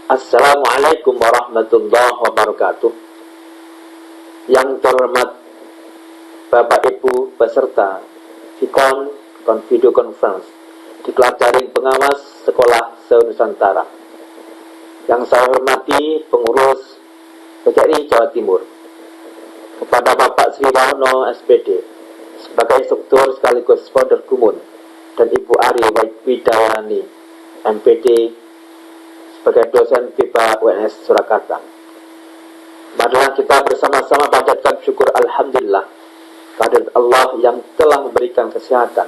Assalamualaikum warahmatullahi wabarakatuh. Yang terhormat Bapak Ibu peserta Vicon Video Conference di kelas daring pengawas sekolah se-Nusantara. Yang saya hormati pengurus PGRI Jawa Timur, kepada Bapak Sri Wahono SPD sebagai struktur sekaligus founder Gumun, dan Ibu Ari Widayani MPD sebagai dosen FIPA UNS Surakarta. Marilah kita bersama-sama panjatkan syukur alhamdulillah kehadirat Allah yang telah memberikan kesehatan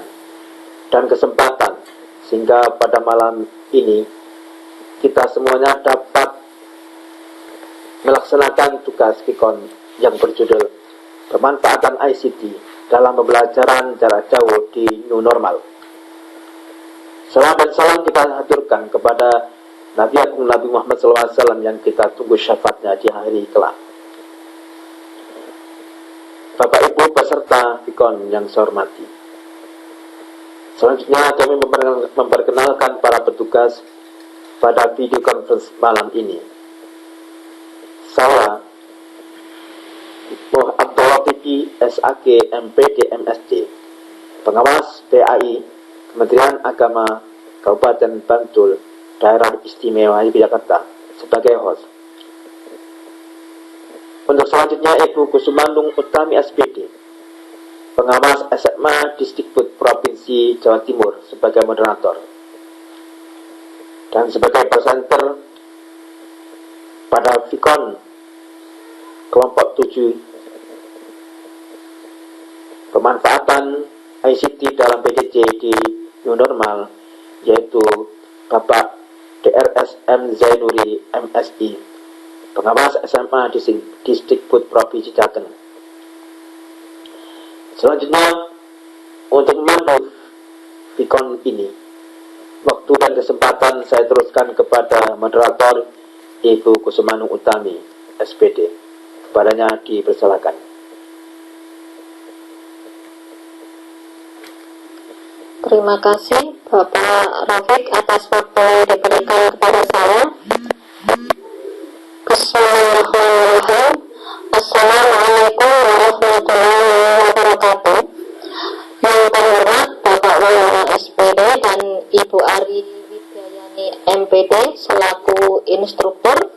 dan kesempatan sehingga pada malam ini kita semuanya dapat melaksanakan tugas Vicon yang berjudul pemanfaatan ICT dalam pembelajaran jarak jauh di new normal. Salam dan salam kita haturkan kepada Nabi Agung Nabi Muhammad SAW yang kita tunggu syafaatnya di hari kelak. Bapak Ibu peserta Vicon yang saya hormati, selanjutnya kami memperkenalkan para petugas pada video conference malam ini. Saya Abdul Latifi SAG MPD MSD, pengawas PAI Kementerian Agama Kabupaten Bantul Daerah Istimewa Yogyakarta sebagai host. Untuk selanjutnya Ibu Kusumanung Utami SPD, pengawas SMA Disdikbud Provinsi Jawa Timur sebagai moderator. Dan sebagai presenter pada Vicon kelompok 7 pemanfaatan ICT dalam PJJ di new normal, yaitu Bapak DRSM Zainuri MSI, pengawas SMA Disdikbud Provinsi Jateng. Selanjutnya, untuk memandu Vicon ini, waktu dan kesempatan saya teruskan kepada moderator Ibu Kusumanung Utami SPD. Kepadanya dipersilakan. Terima kasih Bapak Rafiq atas waktu yang diberikan kepada saya. Bismillahirrahmanirrahim. Assalamualaikum warahmatullahi wabarakatuh. Yang terhormat Bapak Wahono SPD dan Ibu Ari Widayani MPD selaku instruktur,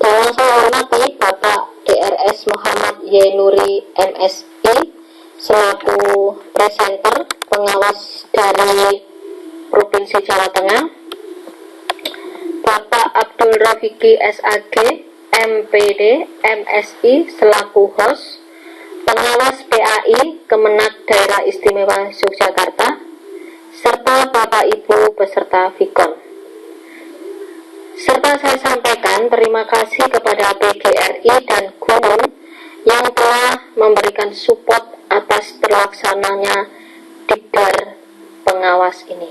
dan yang saya hormati Bapak DRS Muhammad Yenuri MSI selaku presenter pengawas dari Provinsi Jawa Tengah, Bapak Abdul Rafiki SAG MPD MSI selaku host, pengawas PAI Kemenak Daerah Istimewa Yogyakarta, serta Bapak Ibu peserta Vicon. Serta saya sampaikan terima kasih kepada PGRI dan Gumun yang telah memberikan support atas terlaksananya dikdar pengawas ini.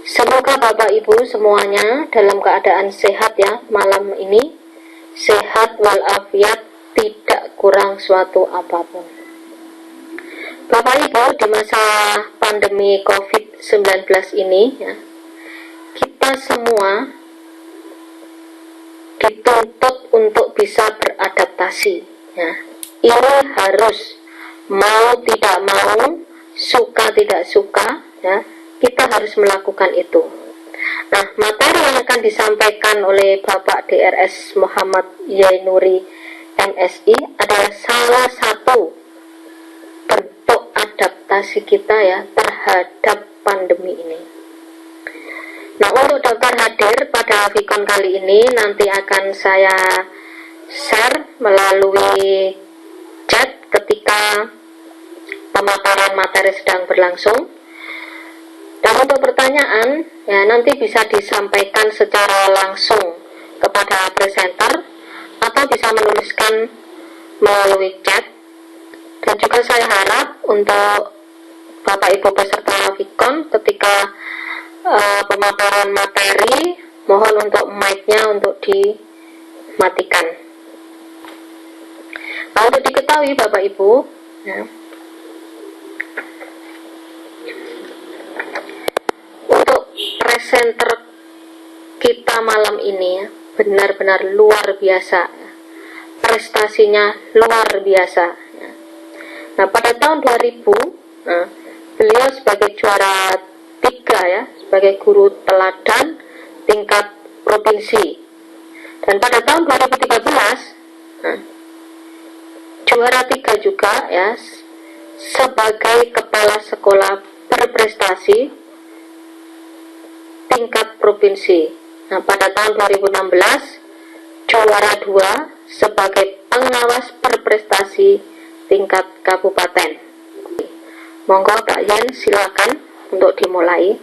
Semoga Bapak Ibu semuanya dalam keadaan sehat ya malam ini, sehat walafiat, tidak kurang suatu apapun. Bapak Ibu, di masa pandemi COVID-19 ini ya, kita semua dituntut untuk bisa beradaptasi ya. Ini harus, mau tidak mau, suka tidak suka ya, kita harus melakukan itu. Nah, materi yang akan disampaikan oleh Bapak DRS Muhammad Yenuri MSI adalah salah satu bentuk adaptasi kita ya terhadap pandemi ini. Nah, untuk daftar hadir pada Vicon kali ini nanti akan saya share melalui chat ketika pemaparan materi sedang berlangsung. Dan untuk pertanyaan ya nanti bisa disampaikan secara langsung kepada presenter atau bisa menuliskan melalui chat. Dan juga saya harap untuk Bapak Ibu peserta Vicon ketika pemaparan materi, mohon untuk mic-nya untuk dimatikan. Nah, untuk diketahui Bapak Ibu ya, untuk presenter kita malam ini ya, benar-benar luar biasa, prestasinya luar biasa. Nah, pada tahun 2000, beliau sebagai juara 3 ya, sebagai guru teladan tingkat provinsi. Dan pada tahun 2013, juara 3 juga ya, sebagai kepala sekolah berprestasi tingkat provinsi. Nah, pada tahun 2016, juara 2 sebagai pengawas berprestasi tingkat kabupaten. Monggo Kak Yen, silakan untuk dimulai.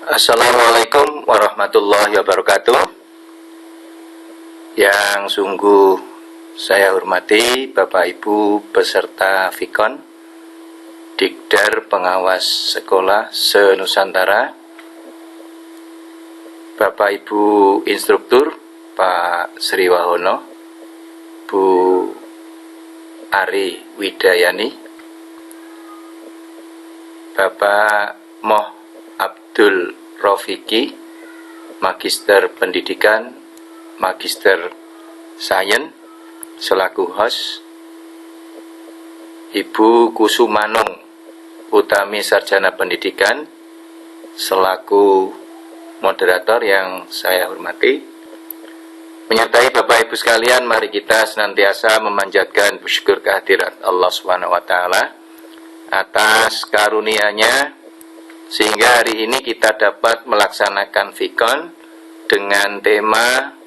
Assalamualaikum warahmatullahi wabarakatuh. Yang sungguh saya hormati Bapak Ibu peserta Fikon, Dikdar Pengawas Sekolah se-Nusantara, Bapak Ibu Instruktur Pak Sri Wahono, Bu Ari Widayani, Bapak Moh Abdul Rofiki, Magister Pendidikan, Magister Sains, selaku host, Ibu Kusumanung Utami Sarjana Pendidikan, selaku moderator yang saya hormati, menyertai Bapak Ibu sekalian, mari kita senantiasa memanjatkan bersyukur kehadirat Allah SWT atas karunia-Nya, sehingga hari ini kita dapat melaksanakan Fikon dengan tema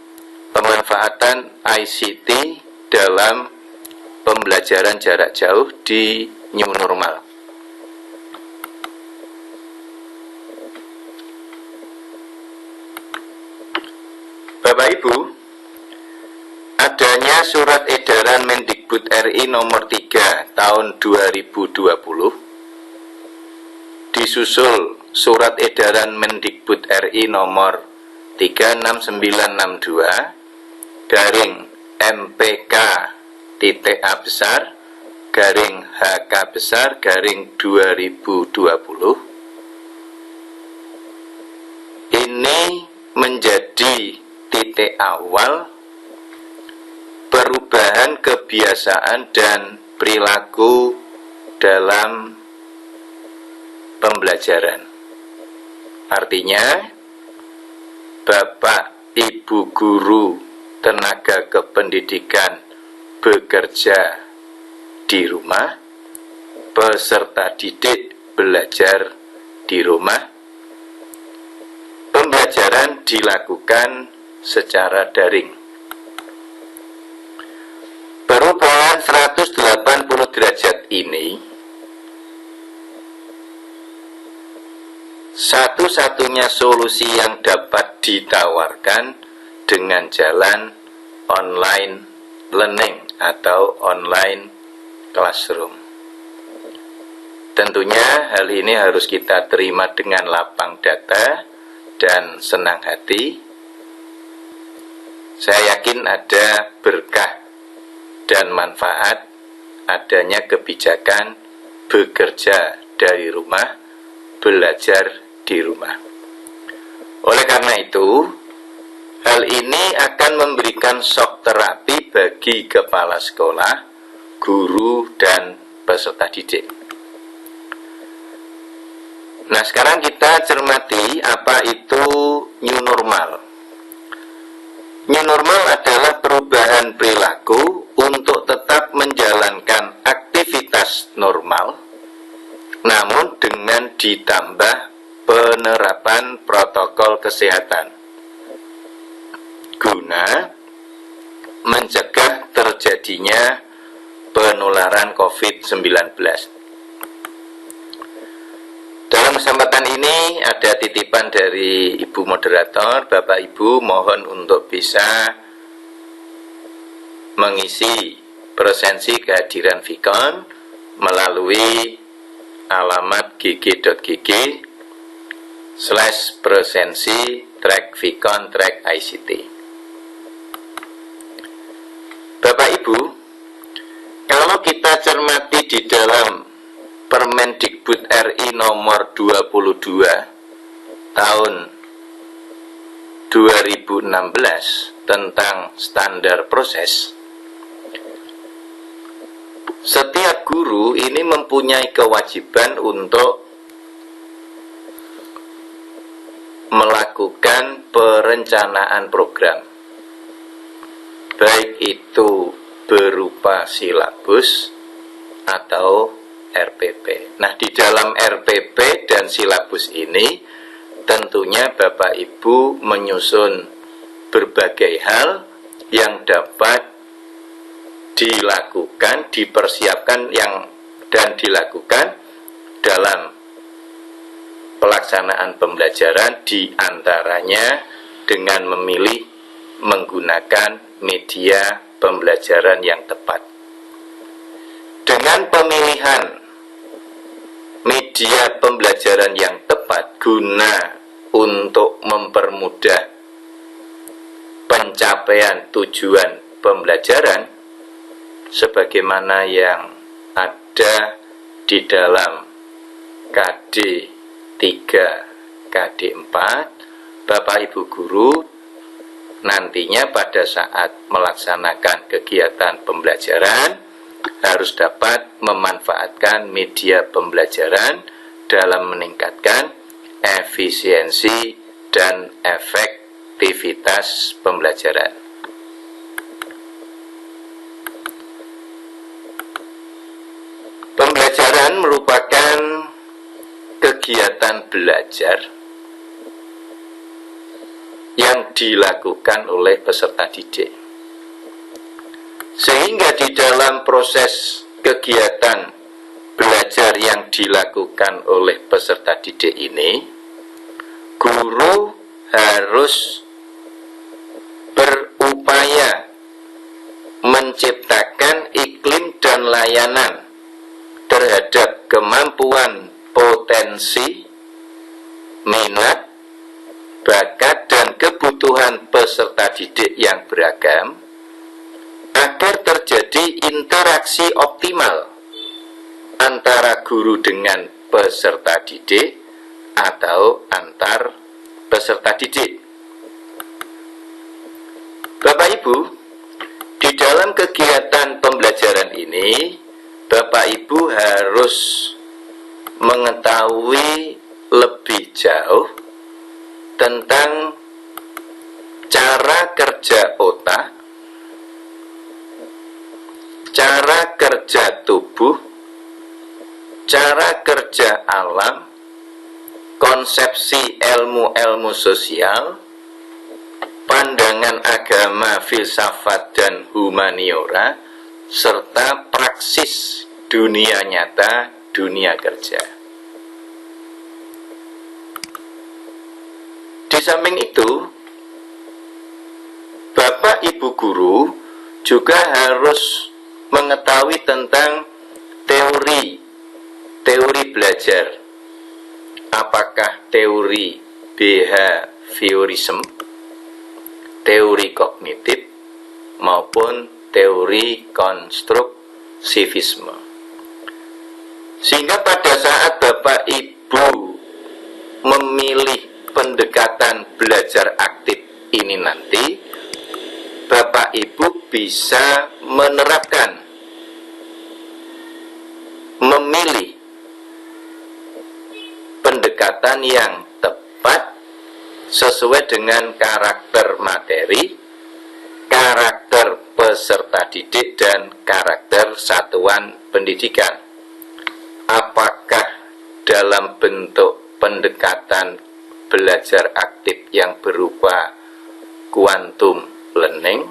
pemanfaatan ICT dalam pembelajaran jarak jauh di New Normal. Bapak Ibu, adanya surat edaran Mendikbud RI nomor 3 tahun 2020, disusul surat edaran Mendikbud RI nomor 36962 garing MPK titik A besar garing HK besar garing 2020. Ini menjadi titik awal perubahan kebiasaan dan perilaku dalam pembelajaran. Artinya, Bapak Ibu guru tenaga kependidikan bekerja di rumah, peserta didik belajar di rumah, pembelajaran dilakukan secara daring. Perubahan 180 derajat ini satu-satunya solusi yang dapat ditawarkan dengan jalan online learning atau online classroom. Tentunya hal ini harus kita terima dengan lapang dada dan senang hati. Saya yakin ada berkah dan manfaat adanya kebijakan bekerja dari rumah, belajar di rumah. Oleh karena itu, hal ini akan memberikan shock terapi bagi kepala sekolah, guru, dan peserta didik. Nah, sekarang kita cermati apa itu new normal. New normal adalah perubahan perilaku untuk tetap menjalankan aktivitas normal, namun dengan ditambah penerapan protokol kesehatan guna mencegah terjadinya penularan COVID-19. Dalam kesempatan ini ada titipan dari Ibu Moderator. Bapak Ibu mohon untuk bisa mengisi presensi kehadiran Fikon melalui alamat gg.gg/presensi-Fikon-ICT. Bapak Ibu, kalau kita cermati nanti di dalam Permendikbud RI nomor 22 tahun 2016 tentang standar proses, setiap guru ini mempunyai kewajiban untuk melakukan perencanaan program, baik itu berupa silabus atau RPP. Nah, di dalam RPP dan silabus ini tentunya Bapak Ibu menyusun berbagai hal yang dapat dilakukan, dipersiapkan dan dilakukan dalam pelaksanaan pembelajaran, di antaranya dengan memilih menggunakan media pembelajaran yang tepat. Dengan pemilihan media pembelajaran yang tepat guna untuk mempermudah pencapaian tujuan pembelajaran sebagaimana yang ada di dalam KD 3, KD 4, Bapak Ibu guru nantinya pada saat melaksanakan kegiatan pembelajaran harus dapat memanfaatkan media pembelajaran dalam meningkatkan efisiensi dan efektivitas pembelajaran. Pembelajaran merupakan kegiatan belajar yang dilakukan oleh peserta didik. Sehingga di dalam proses kegiatan belajar yang dilakukan oleh peserta didik ini, guru harus berupaya menciptakan iklim dan layanan terhadap kemampuan, potensi, minat, bakat, dan kebutuhan peserta didik yang beragam, agar terjadi interaksi optimal antara guru dengan peserta didik atau antar peserta didik. Bapak Ibu, di dalam kegiatan pembelajaran ini, Bapak Ibu harus mengetahui lebih jauh tentang cara kerja otak, cara kerja tubuh, cara kerja alam, konsepsi ilmu-ilmu sosial, pandangan agama, filsafat, dan humaniora, serta praksis dunia nyata, dunia kerja. Di samping itu, Bapak Ibu guru juga harus mengetahui tentang teori belajar. Apakah teori behaviorism, teori kognitif, maupun teori konstruksivisme. Sehingga pada saat Bapak Ibu memilih pendekatan belajar aktif ini nanti, Bapak Ibu bisa menerapkan, memilih pendekatan yang tepat sesuai dengan karakter materi, karakter peserta didik, dan karakter satuan pendidikan. Apakah dalam bentuk pendekatan belajar aktif yang berupa quantum learning,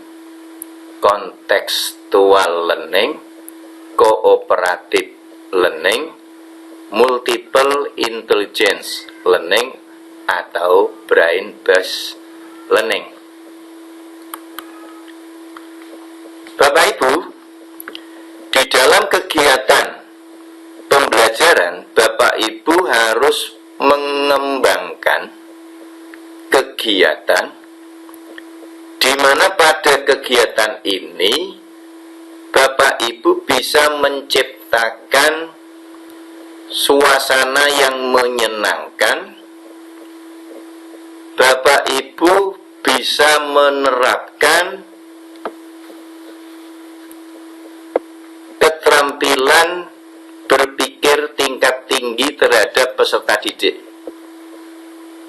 contextual learning, cooperative learning, multiple intelligence learning, atau brain based learning. Bapak Ibu, di dalam kegiatan pembelajaran, Bapak Ibu harus mengembangkan kegiatan di mana pada kegiatan ini Bapak Ibu bisa menciptakan menciptakan suasana yang menyenangkan, Bapak Ibu bisa menerapkan keterampilan berpikir tingkat tinggi terhadap peserta didik.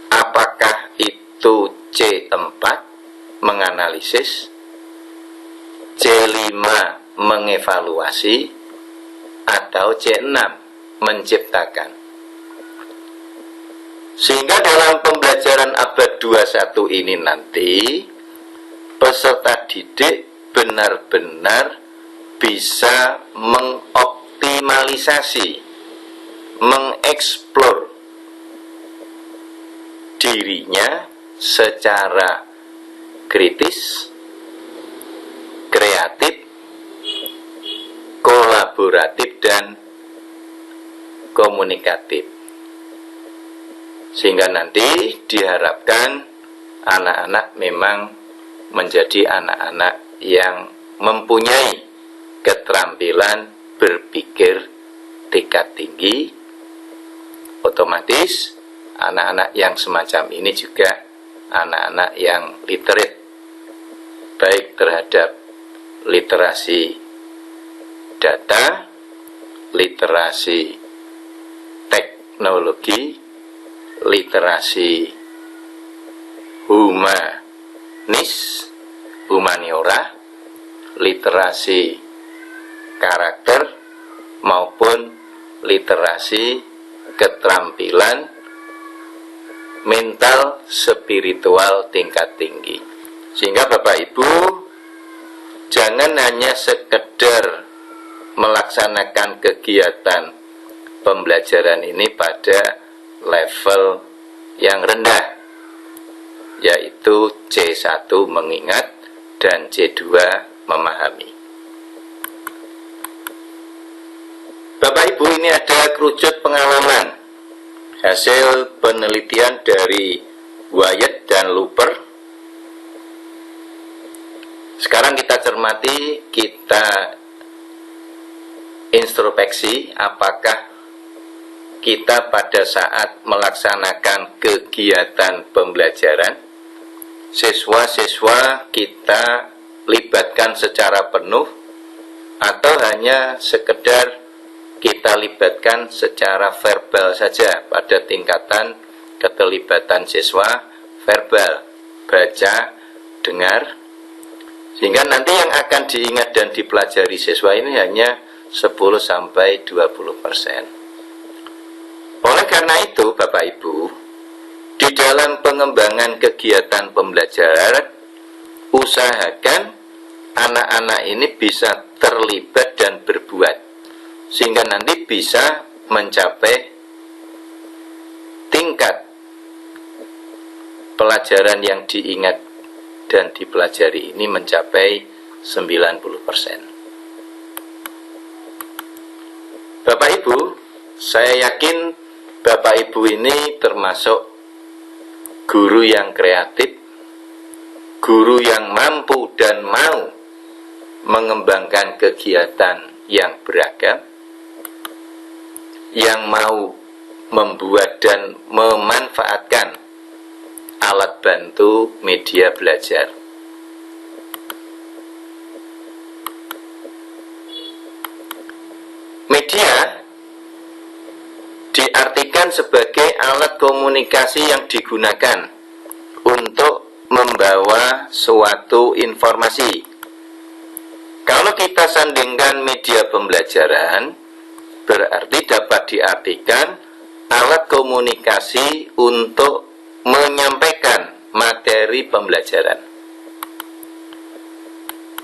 Apakah itu C4 menganalisis, C5 mengevaluasi, atau C6 menciptakan. Sehingga dalam pembelajaran abad 21 ini nanti peserta didik benar-benar bisa mengoptimalisasi, mengeksplor dirinya secara kritis, kreatif, kolaboratif, dan komunikatif. Sehingga nanti diharapkan anak-anak memang menjadi anak-anak yang mempunyai keterampilan berpikir tingkat tinggi. Otomatis anak-anak yang semacam ini juga anak-anak yang literate, baik terhadap literasi data, literasi teknologi, literasi humaniora, literasi karakter, maupun literasi keterampilan mental spiritual tingkat tinggi. Sehingga Bapak Ibu jangan hanya sekedar melaksanakan kegiatan pembelajaran ini pada level yang rendah, yaitu C1 mengingat dan C2 memahami. Bapak Ibu, ini ada kerucut pengalaman hasil penelitian dari Wyatt dan Looper. Sekarang kita cermati, kita introspeksi apakah kita pada saat melaksanakan kegiatan pembelajaran, siswa-siswa kita libatkan secara penuh atau hanya sekedar kita libatkan secara verbal saja pada tingkatan keterlibatan siswa verbal, baca, dengar, sehingga nanti yang akan diingat dan dipelajari siswa ini hanya 10-20%. Oleh karena itu, Bapak Ibu, di dalam pengembangan kegiatan pembelajaran, usahakan anak-anak ini bisa terlibat dan berbuat, sehingga nanti bisa mencapai tingkat pelajaran yang diingat dan dipelajari ini mencapai 90%. Bapak Ibu, saya yakin Bapak Ibu ini termasuk guru yang kreatif, guru yang mampu dan mau mengembangkan kegiatan yang beragam, yang mau membuat dan memanfaatkan alat bantu media belajar. Media diartikan sebagai alat komunikasi yang digunakan untuk membawa suatu informasi. Kalau kita sandingkan media pembelajaran, berarti dapat diartikan alat komunikasi untuk menyampaikan materi pembelajaran.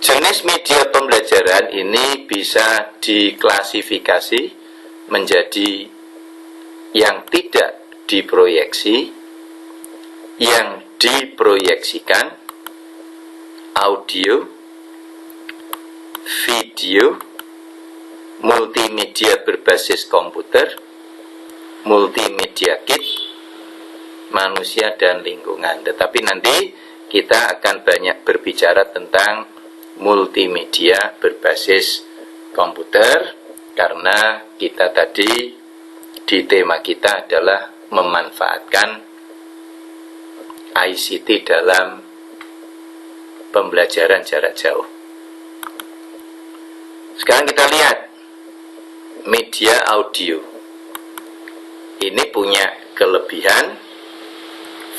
Jenis media pembelajaran ini bisa diklasifikasi menjadi yang tidak diproyeksi, yang diproyeksikan, audio, video, multimedia berbasis komputer, multimedia kit, manusia dan lingkungan. Tetapi nanti kita akan banyak berbicara tentang multimedia berbasis komputer, Karena kita tadi di tema kita adalah memanfaatkan ICT dalam pembelajaran jarak jauh. Sekarang kita lihat media audio. Ini punya kelebihan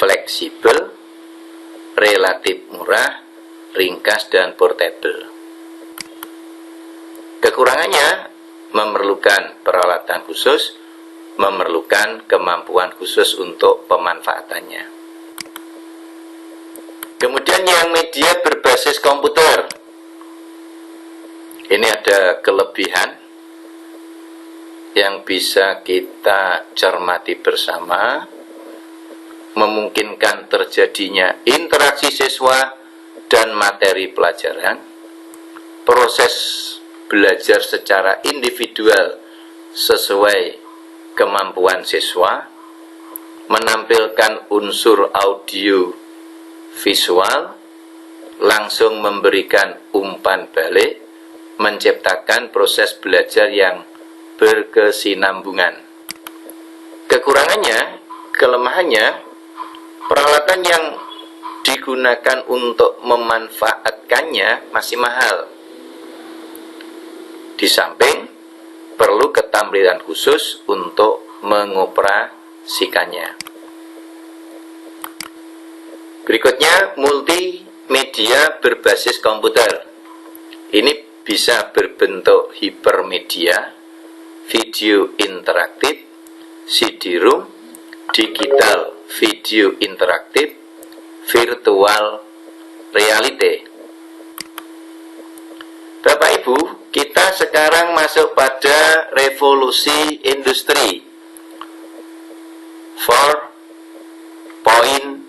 fleksibel, relatif murah, ringkas, dan portable. Kekurangannya memerlukan peralatan khusus, memerlukan kemampuan khusus untuk pemanfaatannya. Kemudian yang media berbasis komputer. Ini ada kelebihan yang bisa kita cermati bersama, memungkinkan terjadinya interaksi siswa dan materi pelajaran, proses belajar secara individual sesuai kemampuan siswa, menampilkan unsur audio visual, langsung memberikan umpan balik, menciptakan proses belajar yang berkesinambungan. Kekurangannya, kelemahannya, peralatan yang digunakan untuk memanfaatkannya masih mahal. Di samping perlu keterampilan khusus untuk mengoperasikannya. Berikutnya, multimedia berbasis komputer. Ini bisa berbentuk hipermedia, video interaktif, CD-ROM, digital video interaktif, virtual reality. Bapak Ibu, kita sekarang masuk pada revolusi industri 4.0.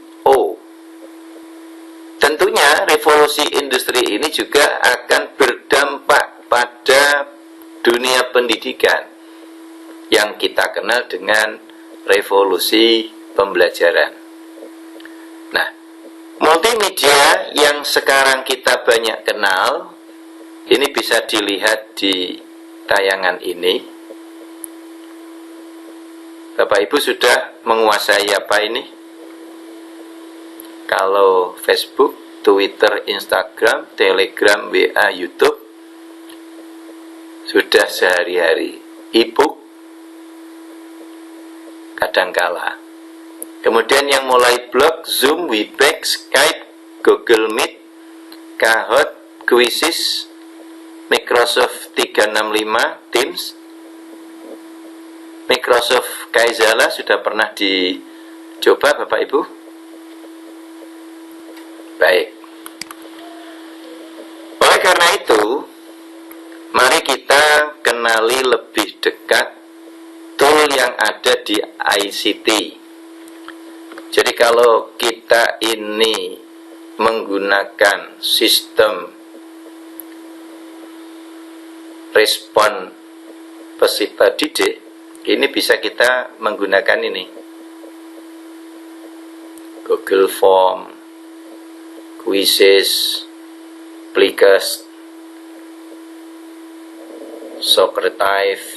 Tentunya revolusi industri ini juga akan berdampak pada dunia pendidikan yang kita kenal dengan revolusi pembelajaran. Nah, multimedia yang sekarang kita banyak kenal, ini bisa dilihat di tayangan ini. Bapak Ibu sudah menguasai apa ini? Kalau Facebook, Twitter, Instagram, Telegram, WA, YouTube, sudah sehari-hari. E-book, kadangkala. Kemudian yang mulai blog, Zoom, Webex, Skype, Google Meet, Kahoot, Quizzes, Microsoft 365, Teams, Microsoft Kaizala sudah pernah dicoba Bapak Ibu? Baik. Oleh karena itu, mari kita kenali lebih dekat tool yang ada di ICT. Jadi kalau kita ini menggunakan sistem respon peserta didik, ini bisa kita menggunakan ini. Google Form, Quizzes, Plickers, Socrative,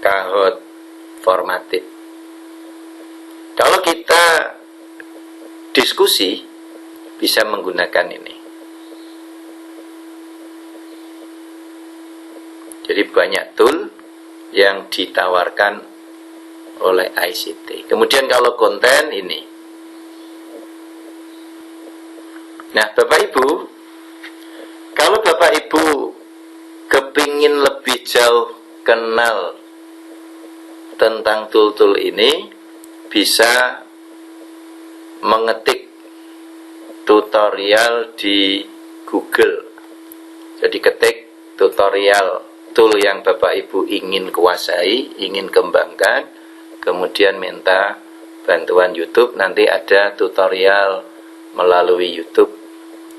Kahoot, Formative. Kalau kita diskusi, bisa menggunakan ini. Jadi banyak tool yang ditawarkan oleh ICT. Kemudian kalau konten ini. Nah, Bapak Ibu, kalau Bapak Ibu kepingin lebih jauh kenal tentang tool-tool ini, bisa mengetik tutorial di Google. Jadi ketik tutorial tool yang Bapak Ibu ingin kuasai, ingin kembangkan, kemudian minta bantuan YouTube, nanti ada tutorial melalui YouTube.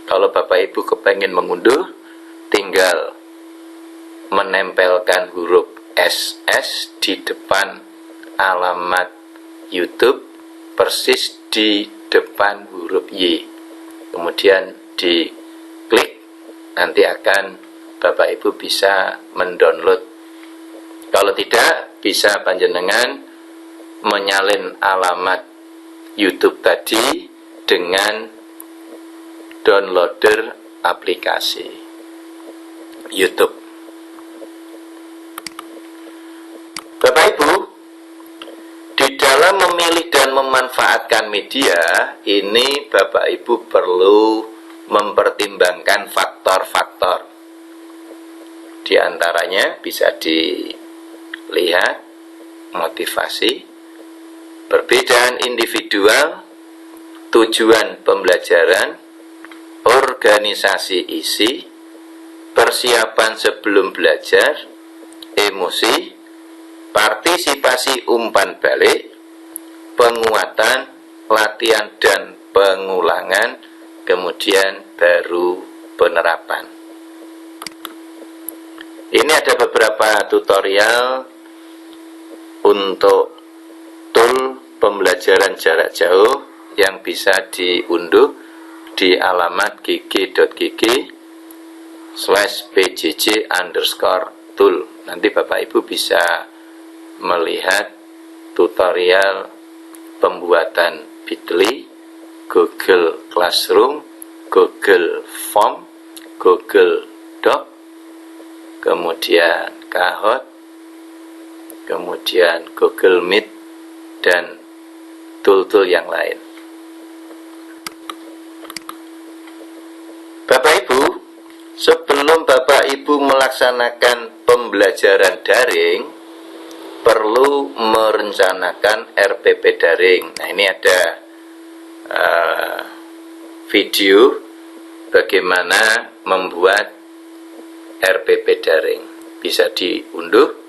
Kalau Bapak Ibu kepengen mengunduh, tinggal menempelkan huruf SS di depan alamat YouTube, persis di depan huruf Y. Kemudian diklik, nanti akan Bapak Ibu bisa mendownload Kalau tidak, bisa panjenengan menyalin alamat YouTube tadi dengan downloader aplikasi YouTube. Bapak Ibu, di dalam memilih dan memanfaatkan media ini, Bapak Ibu perlu mempertimbangkan faktor-faktor. Di antaranya bisa dilihat motivasi, perbedaan individual, tujuan pembelajaran, organisasi isi, persiapan sebelum belajar, emosi, partisipasi umpan balik, penguatan, latihan dan pengulangan, kemudian baru penerapan. Ini ada beberapa tutorial untuk tool pembelajaran jarak jauh yang bisa diunduh di alamat gg.gg/pjj_tool. Nanti Bapak Ibu bisa melihat tutorial pembuatan Bitly, Google Classroom, Google Form, Google Doc, kemudian Kahoot, kemudian Google Meet, dan tool-tool yang lain. Bapak Ibu, sebelum Bapak Ibu melaksanakan pembelajaran daring, perlu merencanakan RPP daring. Nah, ini ada video bagaimana membuat RPP daring. Bisa diunduh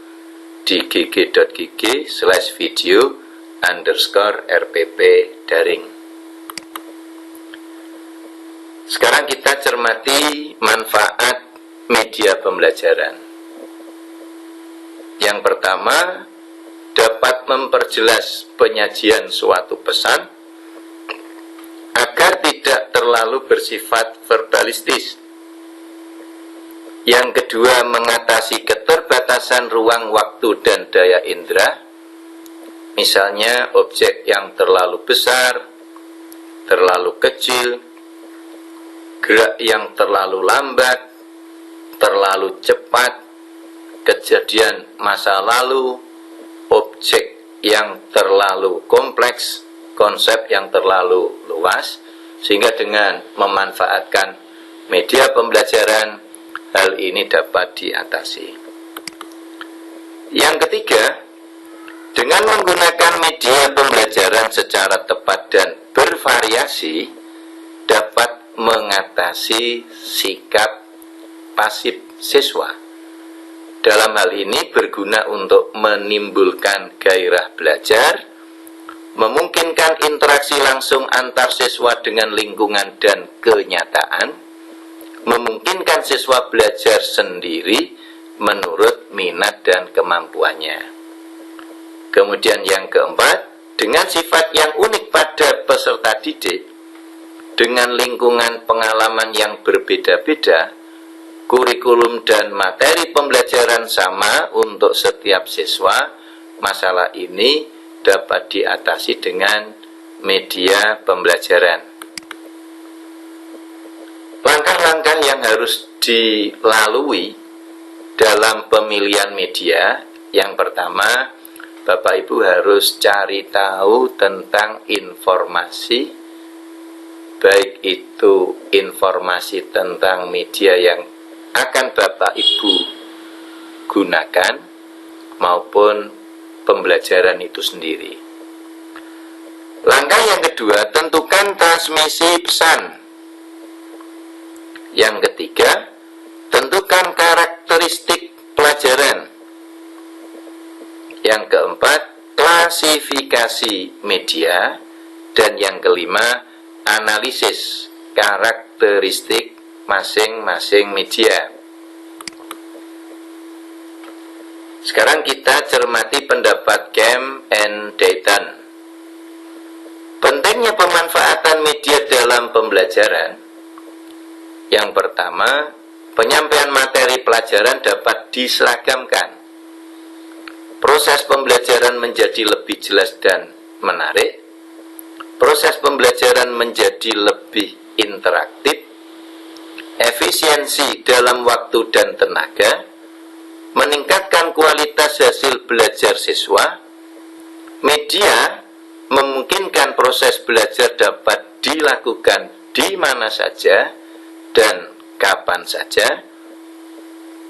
di gg.gg/video_RPP daring. Sekarang kita cermati manfaat media pembelajaran. Yang pertama, dapat memperjelas penyajian suatu pesan agar tidak terlalu bersifat verbalistis. Yang kedua, mengatasi keterbatasan ruang, waktu, dan daya indera. Misalnya objek yang terlalu besar, terlalu kecil, gerak yang terlalu lambat, terlalu cepat, kejadian masa lalu, objek yang terlalu kompleks, konsep yang terlalu luas, sehingga dengan memanfaatkan media pembelajaran, hal ini dapat diatasi. Yang ketiga, dengan menggunakan media pembelajaran secara tepat dan bervariasi, dapat mengatasi sikap pasif siswa. Dalam hal ini berguna untuk menimbulkan gairah belajar, memungkinkan interaksi langsung antar siswa dengan lingkungan dan kenyataan, memungkinkan siswa belajar sendiri menurut minat dan kemampuannya. Kemudian yang keempat, dengan sifat yang unik pada peserta didik, dengan lingkungan pengalaman yang berbeda-beda, kurikulum dan materi pembelajaran sama untuk setiap siswa, masalah ini dapat diatasi dengan media pembelajaran. Langkah-langkah yang harus dilalui dalam pemilihan media, yang pertama, Bapak Ibu harus cari tahu tentang informasi, baik itu informasi tentang media yang akan Bapak Ibu gunakan maupun pembelajaran itu sendiri. Langkah yang kedua, tentukan transmisi pesan. Yang ketiga, tentukan karakteristik pelajaran. Yang keempat, klasifikasi media. Dan yang kelima, analisis karakteristik masing-masing media. Sekarang kita cermati pendapat Kemp and Dayton. Pentingnya pemanfaatan media dalam pembelajaran. Yang pertama, penyampaian materi pelajaran dapat diseragamkan. proses pembelajaran menjadi lebih jelas dan menarik, proses pembelajaran menjadi lebih interaktif, efisiensi dalam waktu dan tenaga, meningkatkan kualitas hasil belajar siswa. Media memungkinkan proses belajar dapat dilakukan di mana saja dan kapan saja.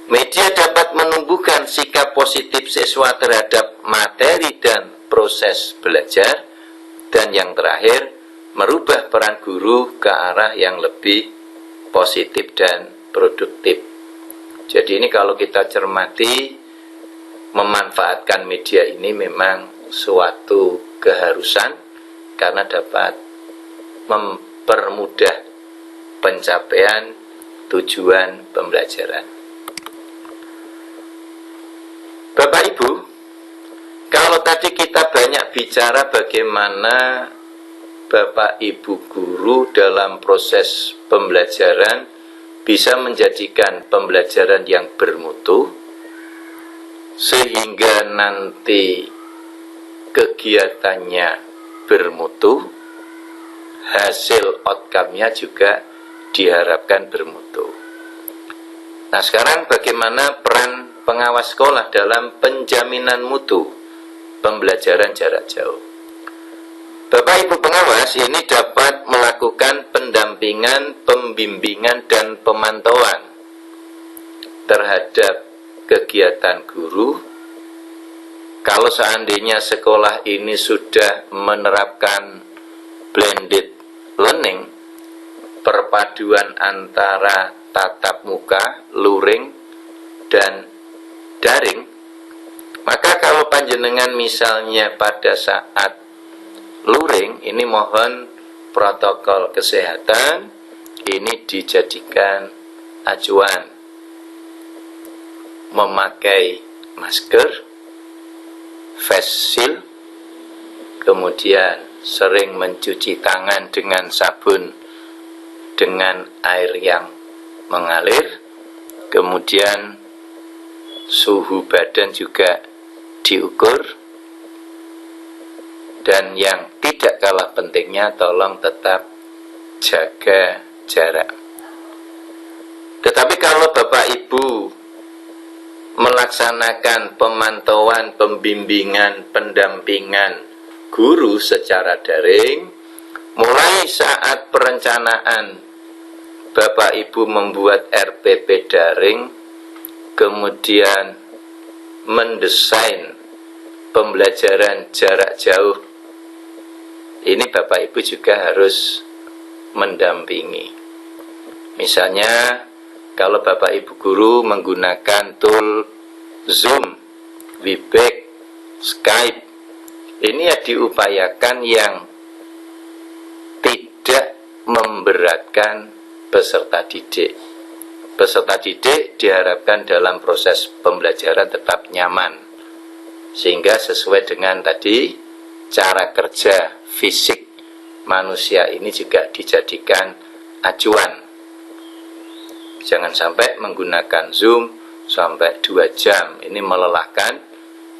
Media dapat menumbuhkan sikap positif siswa terhadap materi dan proses belajar. Dan yang terakhir, merubah peran guru ke arah yang lebih positif dan produktif. Jadi ini kalau kita cermati, memanfaatkan media ini memang suatu keharusan karena dapat mempermudah pencapaian tujuan pembelajaran. Bapak Ibu, kalau tadi kita banyak bicara bagaimana Bapak Ibu guru dalam proses pembelajaran bisa menjadikan pembelajaran yang bermutu, sehingga nanti kegiatannya bermutu, hasil outcome-nya juga diharapkan bermutu. Nah, sekarang bagaimana peran pengawas sekolah dalam penjaminan mutu pembelajaran jarak jauh? Bapak Ibu pengawas ini dapat melakukan pendampingan, pembimbingan, dan pemantauan terhadap kegiatan guru. Kalau seandainya sekolah ini sudah menerapkan blended learning, perpaduan antara tatap muka, luring, dan daring, maka kalau panjenengan misalnya pada saat luring, ini mohon protokol kesehatan ini dijadikan acuan, memakai masker, face shield, kemudian sering mencuci tangan dengan sabun dengan air yang mengalir, kemudian suhu badan juga diukur. Dan yang tidak kalah pentingnya, tolong tetap jaga jarak. Tetapi kalau Bapak Ibu melaksanakan pemantauan, pembimbingan, pendampingan guru secara daring, mulai saat perencanaan Bapak Ibu membuat RPP daring, kemudian mendesain pembelajaran jarak jauh, ini Bapak Ibu juga harus mendampingi. Misalnya kalau Bapak Ibu guru menggunakan tool Zoom, Webex, Skype, ini ya diupayakan yang tidak memberatkan peserta didik. Peserta didik diharapkan dalam proses pembelajaran tetap nyaman, sehingga sesuai dengan tadi cara kerja fisik manusia ini juga dijadikan acuan. Jangan sampai menggunakan Zoom sampai 2 jam, ini melelahkan,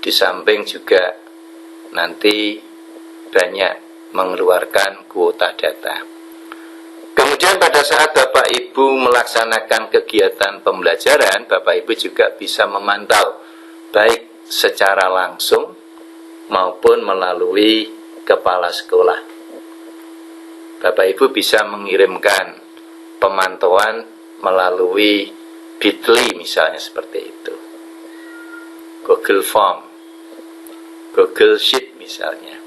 di samping juga nanti banyak mengeluarkan kuota data. Kemudian pada saat Bapak Ibu melaksanakan kegiatan pembelajaran, Bapak Ibu juga bisa memantau baik secara langsung maupun melalui kepala sekolah. Bapak Ibu bisa mengirimkan pemantauan melalui Bitly misalnya seperti itu, Google Form, Google Sheet misalnya.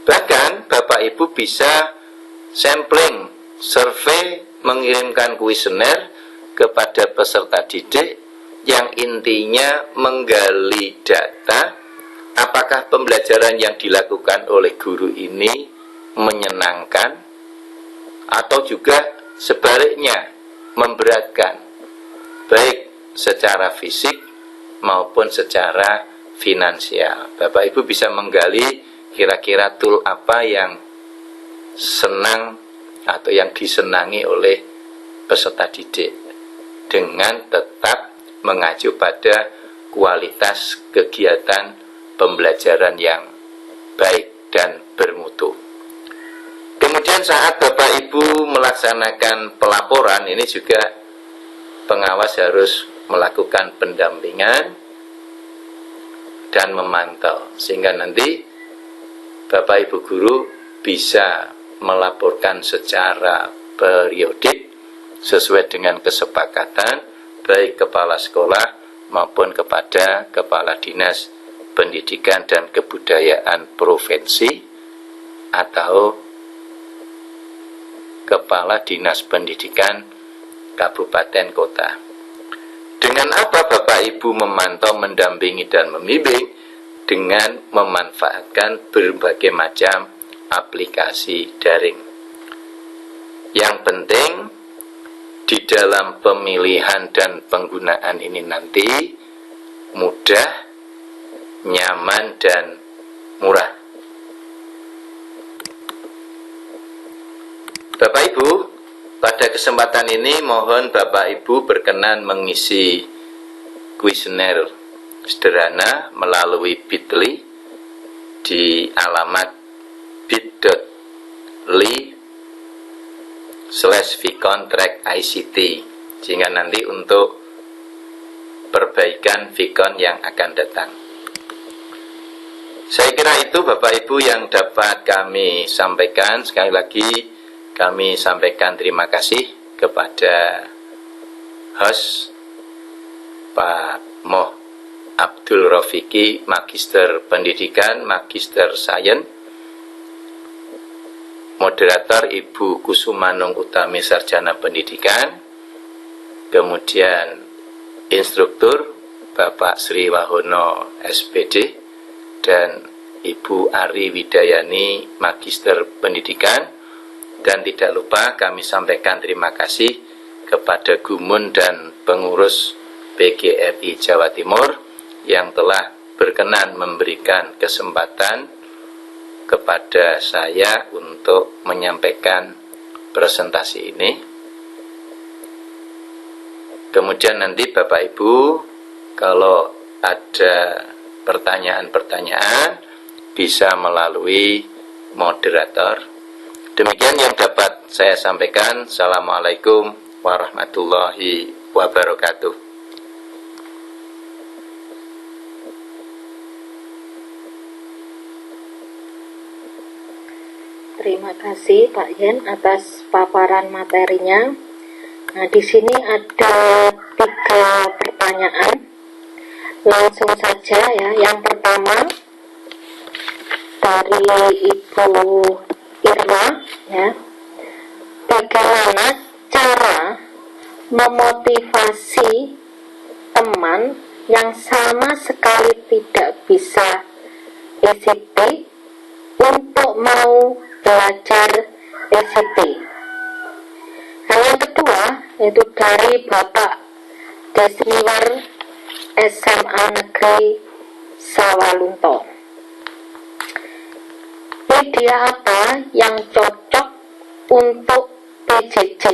Bahkan Bapak Ibu bisa sampling, survei, mengirimkan kuesioner kepada peserta didik yang intinya menggali data apakah pembelajaran yang dilakukan oleh guru ini menyenangkan atau juga sebaliknya memberatkan, baik secara fisik maupun secara finansial. Bapak Ibu bisa menggali kira-kira tool apa yang senang atau yang disenangi oleh peserta didik, dengan tetap mengacu pada kualitas kegiatan pembelajaran yang baik dan bermutu. Kemudian saat Bapak Ibu melaksanakan pelaporan, ini juga pengawas harus melakukan pendampingan dan memantau, sehingga nanti Bapak Ibu guru bisa melaporkan secara periodik sesuai dengan kesepakatan baik kepala sekolah maupun kepada kepala dinas pendidikan dan kebudayaan provinsi atau kepala dinas pendidikan kabupaten kota. Dengan apa Bapak Ibu memantau, mendampingi dan membimbing? Dengan memanfaatkan berbagai macam aplikasi daring. Yang penting di dalam pemilihan dan penggunaan ini nanti mudah, nyaman dan murah. Bapak Ibu, pada kesempatan ini mohon Bapak Ibu berkenan mengisi kuesioner sederhana melalui bit.ly di alamat bit.ly/vkontrack.ict, sehingga nanti untuk perbaikan Vkon yang akan datang. Saya kira itu Bapak Ibu yang dapat kami sampaikan. Sekali lagi kami sampaikan terima kasih kepada host Pak Moh Abdul Rofiki, Magister Pendidikan, Magister Sains, moderator Ibu Kusumanung Utami, Sarjana Pendidikan, kemudian instruktur Bapak Sri Wahono, SPD, dan Ibu Ari Widayani, Magister Pendidikan, dan tidak lupa kami sampaikan terima kasih kepada Gumun dan pengurus PGRI Jawa Timur yang telah berkenan memberikan kesempatan kepada saya untuk menyampaikan presentasi ini. Kemudian nanti Bapak Ibu kalau ada pertanyaan-pertanyaan bisa melalui moderator. Demikian yang dapat saya sampaikan. Assalamualaikum warahmatullahi wabarakatuh. Terima kasih Pak Yen atas paparan materinya. Nah, di sini ada 3 pertanyaan. Langsung saja ya. Yang pertama dari Ibu Irma ya. Bagaimana cara memotivasi teman yang sama sekali tidak bisa ECT untuk mau belajar ECT? Nah, yang kedua yaitu dari Bapak Desmiwar, SMA Negeri Sawalunto. Media apa yang cocok untuk PJJ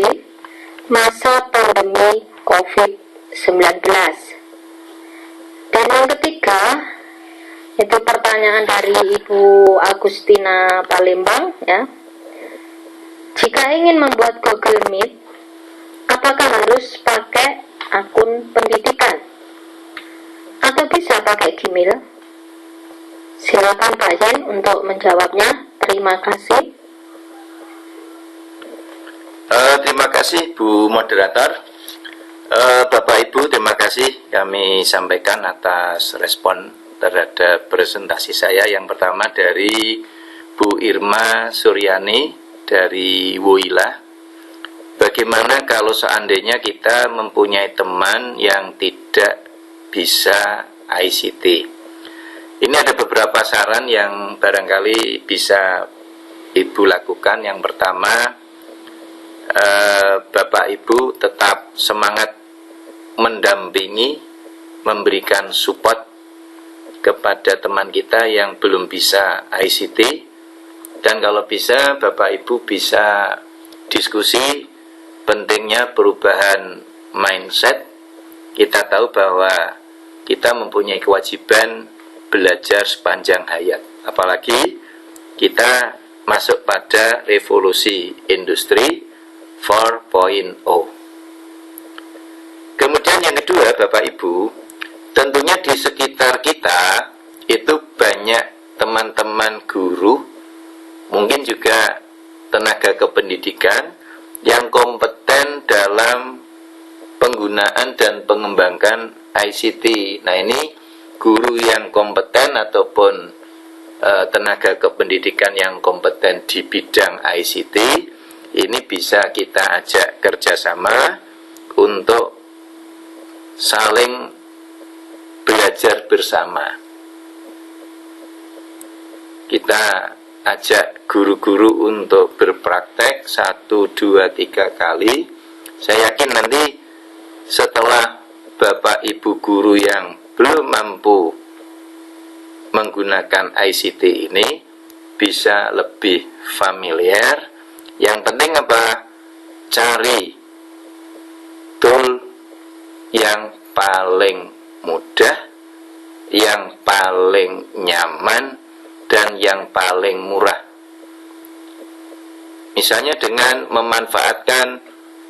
masa pandemi COVID-19? Dan yang ketiga itu pertanyaan dari Ibu Agustina Palembang ya. Jika ingin membuat Google Meet, apakah harus pakai akun pendidikan atau bisa pakai Gmail? Silakan Pak Yen untuk menjawabnya. Terima kasih. Terima kasih Bu Moderator. Bapak Ibu, terima kasih kami sampaikan atas respon terhadap presentasi saya. Yang pertama dari Bu Irma Suryani dari Woila. Bagaimana kalau seandainya kita mempunyai teman yang tidak bisa ICT? Ini ada beberapa saran yang barangkali bisa Ibu lakukan. Yang pertama, Bapak Ibu tetap semangat mendampingi, memberikan support kepada teman kita yang belum bisa ICT, dan kalau bisa Bapak Ibu bisa diskusi pentingnya perubahan mindset. Kita tahu bahwa kita mempunyai kewajiban belajar sepanjang hayat. Apalagi kita masuk pada revolusi industri 4.0. Kemudian yang kedua, Bapak Ibu, tentunya di sekitar kita itu banyak teman-teman guru, mungkin juga tenaga kependidikan yang kompeten dalam penggunaan dan pengembangan ICT. Nah, ini guru yang kompeten ataupun tenaga kependidikan yang kompeten di bidang ICT, ini bisa kita ajak kerjasama untuk saling belajar bersama. Kita ajak guru-guru untuk berpraktek 1, 2, 3 kali. Saya yakin nanti setelah Bapak Ibu guru yang belum mampu menggunakan ICT ini bisa lebih familiar. Yang penting apa? Cari tool yang paling mudah, yang paling nyaman, dan yang paling murah. Misalnya dengan memanfaatkan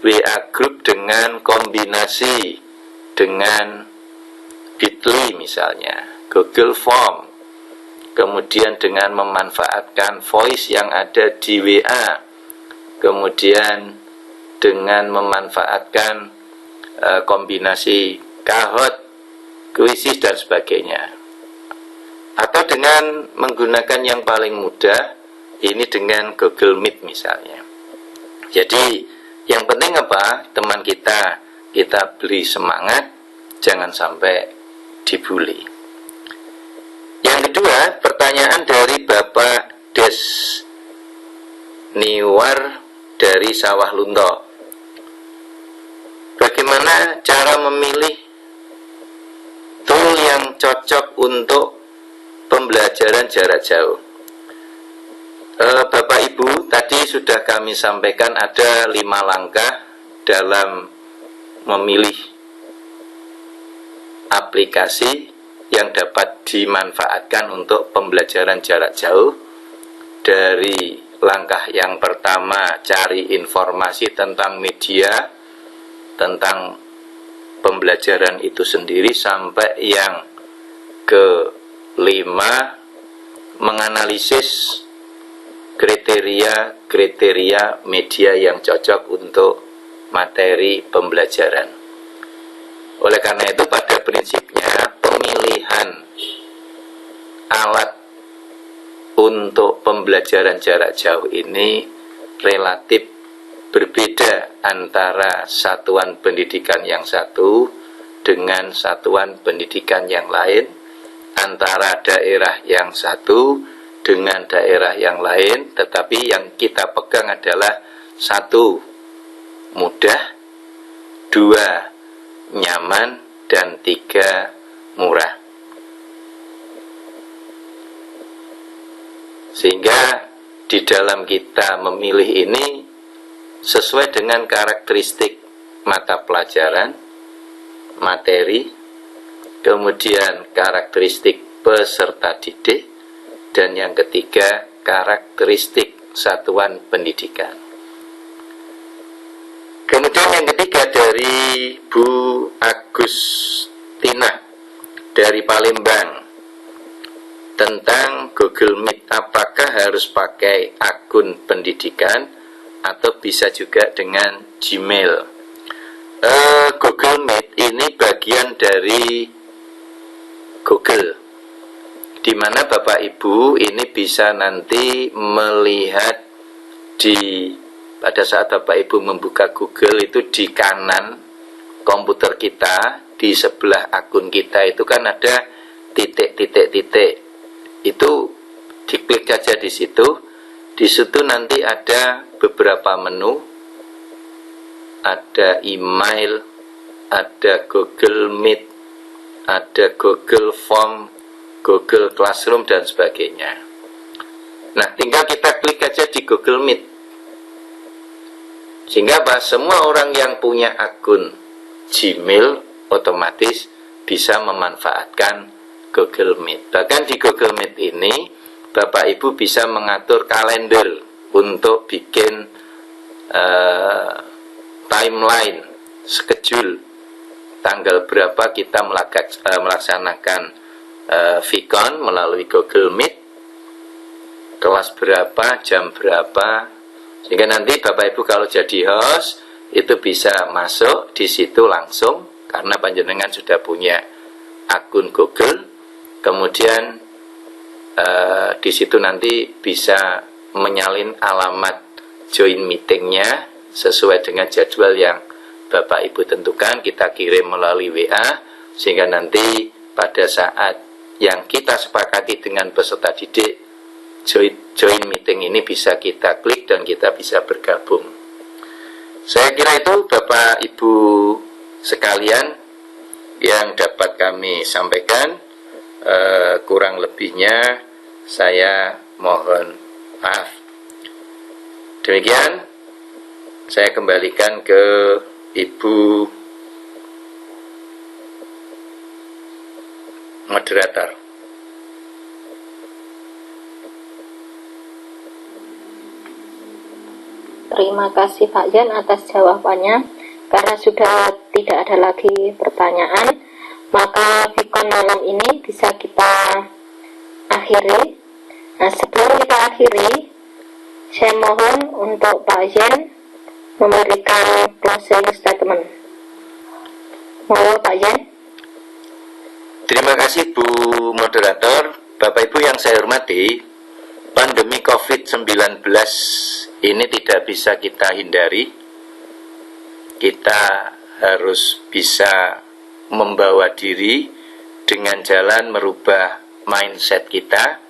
WA Group dengan kombinasi dengan Bitly misalnya, Google Form, kemudian dengan memanfaatkan voice yang ada di WA, kemudian dengan memanfaatkan kombinasi Kahoot, Quizzes dan sebagainya, atau dengan menggunakan yang paling mudah ini dengan Google Meet misalnya. Jadi yang penting apa? Teman kita beri semangat, jangan sampai dibully. Yang kedua, pertanyaan dari Bapak Des Niwar dari Sawah Lunto. Bagaimana cara memilih tool yang cocok untuk pembelajaran jarak jauh? Bapak Ibu, tadi sudah kami sampaikan ada 5 langkah dalam memilih aplikasi yang dapat dimanfaatkan untuk pembelajaran jarak jauh. Dari langkah yang pertama, cari informasi tentang media, tentang pembelajaran itu sendiri, sampai yang kelima, menganalisis kriteria media yang cocok untuk materi pembelajaran. Oleh karena itu, pada prinsipnya pemilihan alat untuk pembelajaran jarak jauh ini relatif berbeda antara satuan pendidikan yang satu dengan satuan pendidikan yang lain, antara daerah yang satu dengan daerah yang lain, tetapi yang kita pegang adalah 1, mudah, 2, nyaman, dan 3, murah. Sehingga di dalam kita memilih ini sesuai dengan karakteristik mata pelajaran, materi, kemudian karakteristik peserta didik, dan yang ketiga karakteristik satuan pendidikan. Kemudian yang ketiga dari Bu Agustina dari Palembang tentang Google Meet, apakah harus pakai akun pendidikan atau bisa juga dengan Gmail? Google Meet ini bagian dari Google, di mana Bapak Ibu ini bisa nanti melihat pada saat Bapak Ibu membuka Google itu di kanan komputer kita, di sebelah akun kita itu kan ada titik-titik-titik. Itu diklik saja di situ. Di situ nanti ada beberapa menu, ada email, ada Google Meet, ada Google Form, Google Classroom, dan sebagainya. Nah, tinggal kita klik aja di Google Meet. Sehingga semua orang yang punya akun Gmail otomatis bisa memanfaatkan Google Meet. Bahkan di Google Meet ini Bapak Ibu bisa mengatur kalender untuk bikin timeline, schedule tanggal berapa kita melaksanakan Vicon melalui Google Meet, kelas berapa, jam berapa, sehingga nanti Bapak Ibu kalau jadi host itu bisa masuk di situ langsung karena panjenengan sudah punya akun Google. Kemudian di situ nanti bisa menyalin alamat join meetingnya sesuai dengan jadwal yang Bapak Ibu tentukan, kita kirim melalui WA, sehingga nanti pada saat yang kita sepakati dengan peserta didik, join meeting ini bisa kita klik dan kita bisa bergabung. Saya kira itu Bapak Ibu sekalian yang dapat kami sampaikan. Kurang lebihnya saya mohon maaf. Demikian saya kembalikan ke Ibu moderator. Terima kasih Pak Jan atas jawabannya. Karena sudah tidak ada lagi pertanyaan, maka Vicon malam ini bisa kita akhiri. Nah, sebelum kita akhiri, saya mohon untuk Pak Jan memberikan closing statement. Mohon Pak Jan. Terima kasih Bu Moderator. Bapak Ibu yang saya hormati, pandemi COVID-19 ini tidak bisa kita hindari. Kita harus bisa membawa diri dengan jalan merubah mindset kita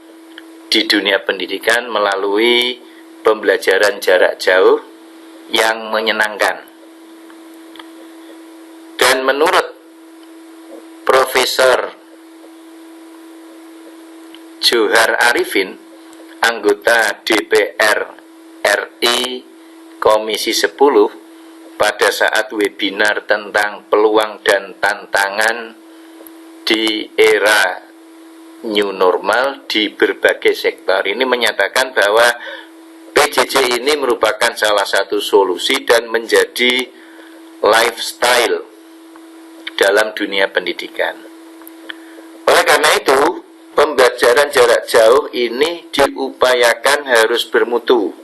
di dunia pendidikan melalui pembelajaran jarak jauh yang menyenangkan. Dan menurut Profesor Johar Arifin, anggota DPR RI Komisi 10, pada saat webinar tentang peluang dan tantangan di era new normal di berbagai sektor, ini menyatakan bahwa PJJ ini merupakan salah satu solusi dan menjadi lifestyle dalam dunia pendidikan. Oleh karena itu, pembelajaran jarak jauh ini diupayakan harus bermutu,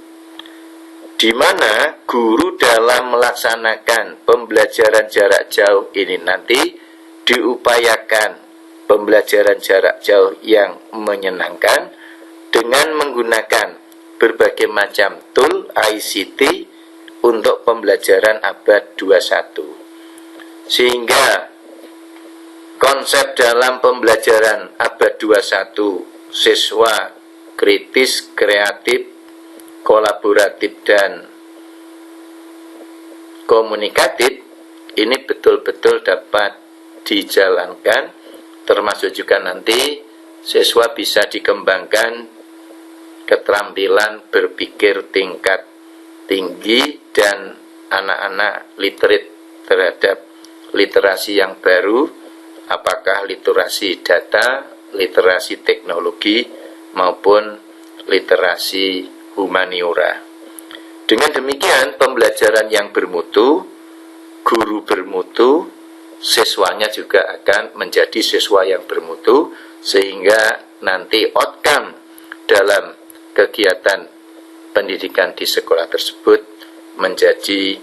di mana guru dalam melaksanakan pembelajaran jarak jauh ini nanti diupayakan pembelajaran jarak jauh yang menyenangkan dengan menggunakan berbagai macam tool ICT untuk pembelajaran abad 21. Sehingga konsep dalam pembelajaran abad 21, siswa kritis, kreatif, kolaboratif dan komunikatif ini betul-betul dapat dijalankan, termasuk juga nanti siswa bisa dikembangkan keterampilan berpikir tingkat tinggi dan anak-anak literate terhadap literasi yang baru, apakah literasi data, literasi teknologi maupun literasi humaniora. Dengan demikian, pembelajaran yang bermutu, guru bermutu, siswanya juga akan menjadi siswa yang bermutu, sehingga nanti outcome dalam kegiatan pendidikan di sekolah tersebut menjadi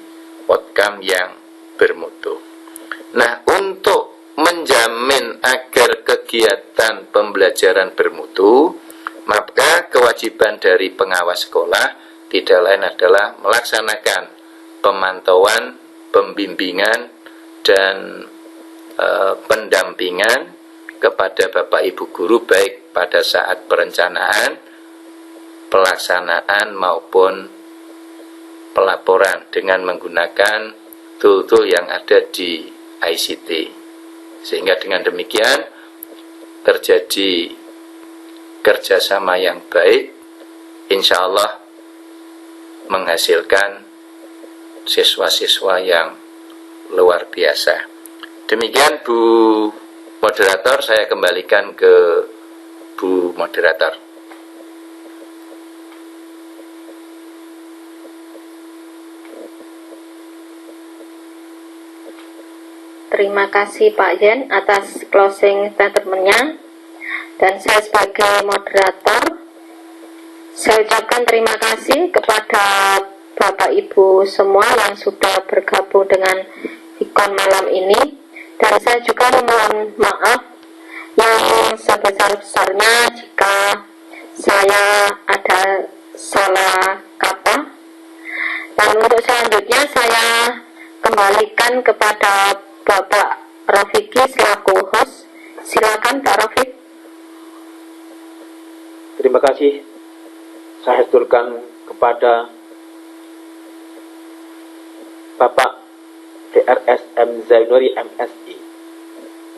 outcome yang bermutu. Nah, untuk menjamin agar kegiatan pembelajaran bermutu, maka kewajiban dari pengawas sekolah tidak lain adalah melaksanakan pemantauan, pembimbingan, dan pendampingan kepada Bapak Ibu guru baik pada saat perencanaan, pelaksanaan maupun pelaporan dengan menggunakan tool-tool yang ada di ICT. Sehingga dengan demikian terjadi kerjasama yang baik, insya Allah menghasilkan siswa-siswa yang luar biasa. Demikian Bu moderator, saya kembalikan ke Bu Moderator. Terima kasih Pak Yen atas closing statement-nya. Dan saya sebagai moderator, saya ucapkan terima kasih kepada Bapak Ibu semua yang sudah bergabung dengan ikon malam ini. Dan saya juga memohon maaf yang sebesar-besarnya jika saya ada salah kata. Dan untuk selanjutnya saya kembalikan kepada Bapak Rafiki selaku host. Silakan Pak Rafik. Terima kasih. Saya haturkan kepada Bapak DRSM Zainuri MSI,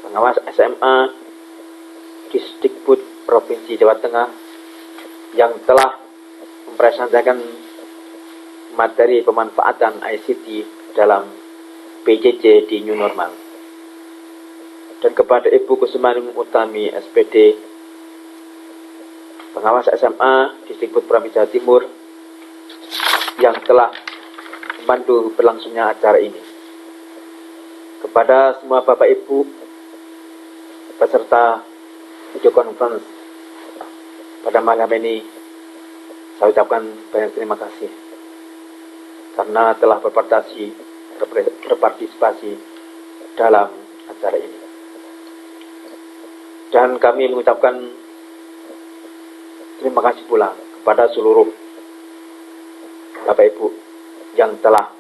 pengawas SMA Disdikbud Provinsi Jawa Tengah, yang telah mempresentasikan materi pemanfaatan ICT dalam PJJ di New Normal. Dan kepada Ibu Kusumanung Utami SPD, pengawas SMA Disdikbud Provinsi Jawa Timur, yang telah membantu berlangsungnya acara ini. Kepada semua Bapak Ibu peserta video conference pada malam ini, saya ucapkan banyak terima kasih karena telah berpartisipasi dalam acara ini. Dan kami mengucapkan terima kasih pula kepada seluruh Bapak Ibu yang telah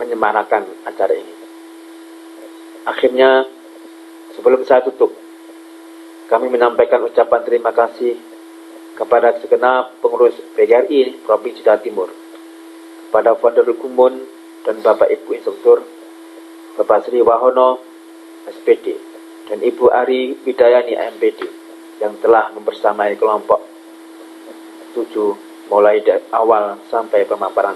menyemarakan acara ini. Akhirnya, sebelum saya tutup, kami menyampaikan ucapan terima kasih kepada segenap pengurus PGRI Provinsi Jawa Timur, kepada founder Gumun dan Bapak Ibu Instruktur, Bapak Sri Wahono SPD dan Ibu Ari Widayani AMPD yang telah membersamai kelompok 7 mulai dari awal sampai pemaparan